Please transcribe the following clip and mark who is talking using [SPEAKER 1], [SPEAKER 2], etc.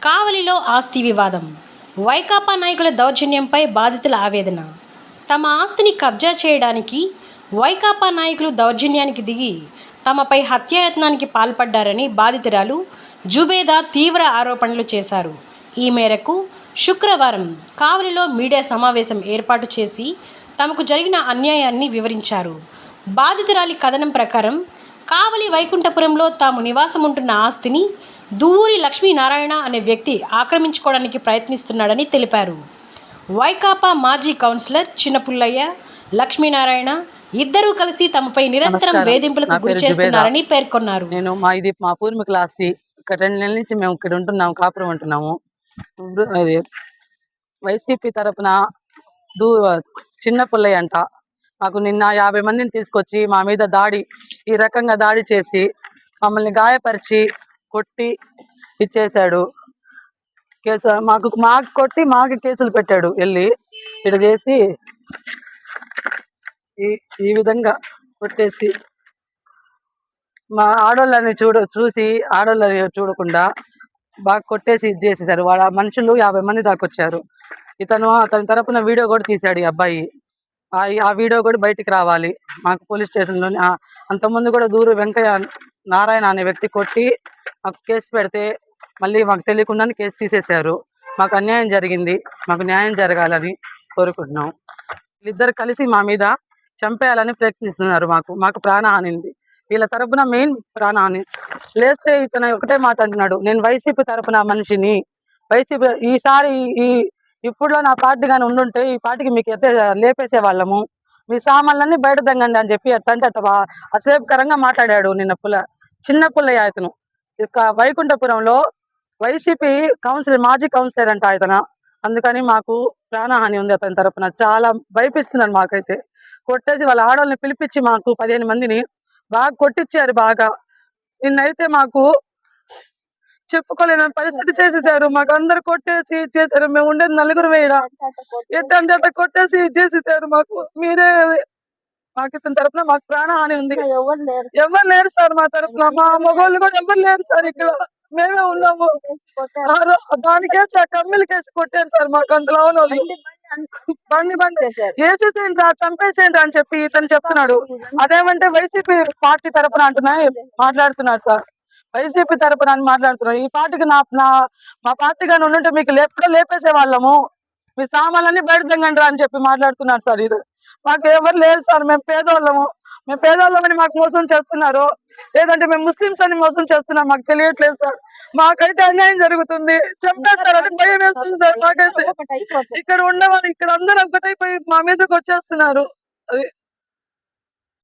[SPEAKER 1] కావలిలో ఆస్తి వివాదం. వైకాపా నాయకుల దౌర్జన్యంపై బాధితుల ఆవేదన. తమ ఆస్తిని కబ్జా చేయడానికి వైకాపా నాయకులు దౌర్జన్యానికి దిగి తమపై హత్యాయత్నానికి పాల్పడ్డారని బాధితురాలు జుబేదా తీవ్ర ఆరోపణలు చేశారు. ఈ మేరకు శుక్రవారం కావలిలో మీడియా సమావేశం ఏర్పాటు చేసి తమకు జరిగిన అన్యాయాన్ని వివరించారు. బాధితురాలి కథనం ప్రకారం కావలి వైకుంఠపురంలో తాము నివాసముంటున్న ఆస్తిని దూరి లక్ష్మీనారాయణ అనే వ్యక్తి ఆక్రమించుకోవడానికి ప్రయత్నిస్తున్నాడని తెలిపారు. వైకాపా మాజీ కౌన్సిలర్ చిన్నపుల్లయ్య, లక్ష్మీనారాయణ ఇద్దరూ కలిసి తమపై నిరంతరం వేధింపులకు గురి చేస్తున్నారని పేర్కొన్నారు.
[SPEAKER 2] ఇది మా పూర్వీకుల ఆస్తి. ఇక్కడ 2 నెలల నుంచి మేము ఇక్కడ ఉంటున్నాము, కాపురం ఉంటున్నాము. వైసీపీ తరపున చిన్న పుల్లయ్య అంట మాకు నిన్న 50 మందిని తీసుకొచ్చి మా మీద ఈ రకంగా దాడి చేసి మమ్మల్ని గాయపరిచి కొట్టి ఇచ్చేశాడు. మాకు కొట్టి మాకు కేసులు పెట్టాడు. వెళ్ళి ఇటు చేసి ఈ విధంగా కొట్టేసి మా ఆడోళ్ళని చూసి ఆడోళ్ళని చూడకుండా బాగా కొట్టేసి ఇది చేసేసారు. వాళ్ళ మనుషులు 50 మంది దాకా వచ్చారు. అతని తరపున వీడియో కూడా తీశాడు ఈ అబ్బాయి. ఆ వీడియో కూడా బయటికి రావాలి. మాకు పోలీస్ స్టేషన్లోని అంతకుముందు కూడా దూరు వెంకయ్య నారాయణ అనే వ్యక్తి కొట్టి మాకు కేసు పెడితే మళ్ళీ మాకు తెలియకుండానే కేసు తీసేశారు. మాకు అన్యాయం జరిగింది, మాకు న్యాయం జరగాలని కోరుకుంటున్నాం. వీళ్ళిద్దరు కలిసి మా మీద చంపేయాలని ప్రయత్నిస్తున్నారు. మాకు ప్రాణహాని ఉంది. వీళ్ళ తరపున మెయిన్ ప్రాణహాని లేస్తే ఇతను ఒకటే మాట అంటున్నాడు, నేను వైసీపీ తరపున మనిషిని, వైసీపీ ఈసారి ఇప్పుడులో నా పార్టీ కానీ ఉండుంటే ఈ పార్టీకి మీకు లేపేసే వాళ్ళము, మీ సామాన్లన్నీ బయట దంగండి అని చెప్పి అట్ట అసేపకరంగా మాట్లాడాడు నిన్న చిన్న పుల్లయ్య. అతను వైకుంఠపురంలో వైసీపీ మాజీ కౌన్సిలర్ అంట అతను. అందుకని మాకు ప్రాణహాని ఉంది. అతని తరపున చాలా భయపిస్తున్నాడు. మాకైతే కొట్టేసి వాళ్ళ ఆడవాళ్ళని పిలిపించి మాకు 15 మందిని బాగా కొట్టించారు. బాగా నిన్నైతే మాకు చెప్పుకోలేని పరిస్థితి చేసేసారు. మాకు అందరు కొట్టేసి చేశారు. మేము ఉండేది 4 వేయడా ఎట్ట కొట్టేసి చేసేసారు. మీరే మాకు ఇతని తరపున మాకు ప్రాణహాని ఉంది. ఎవరు లేరు సార్ మా తరపున. మా మగోళ్ళు కూడా ఎవరు లేరు సార్. ఇక్కడ మేమే ఉన్నాము. దానికేసి ఆ కమ్మిలకేసి కొట్టారు సార్. మాకు అంతలో బండి వేసేసేయండి, చంపేసేయండి అని చెప్పి ఇతను చెప్తున్నాడు. అదేమంటే వైసీపీ పార్టీ తరపున మాట్లాడుతున్నాడు సార్. వైసీపీ తరపున అని మాట్లాడుతున్నారు. ఈ పార్టీకి మా పార్టీ కానీ ఉండుంటే మీకు ఎప్పుడో లేపేసే వాళ్ళము, మీ సామాన్లన్నీ బయట దంగండి అని చెప్పి మాట్లాడుతున్నారు సార్. ఇది మాకు ఎవరు లేదు సార్. మేము పేదవాళ్ళమని మాకు మోసం చేస్తున్నారు. లేదంటే మేము ముస్లిమ్స్ అని మోసం చేస్తున్నాం. మాకు తెలియట్లేదు సార్. మాకైతే అన్యాయం జరుగుతుంది, చంపేస్తారని భయం వేస్తుంది సార్. మాకైతే ఇక్కడ ఉన్నవాళ్ళు ఇక్కడ అందరూ ఒకటైపోయి మా మీదకి వచ్చేస్తున్నారు. అది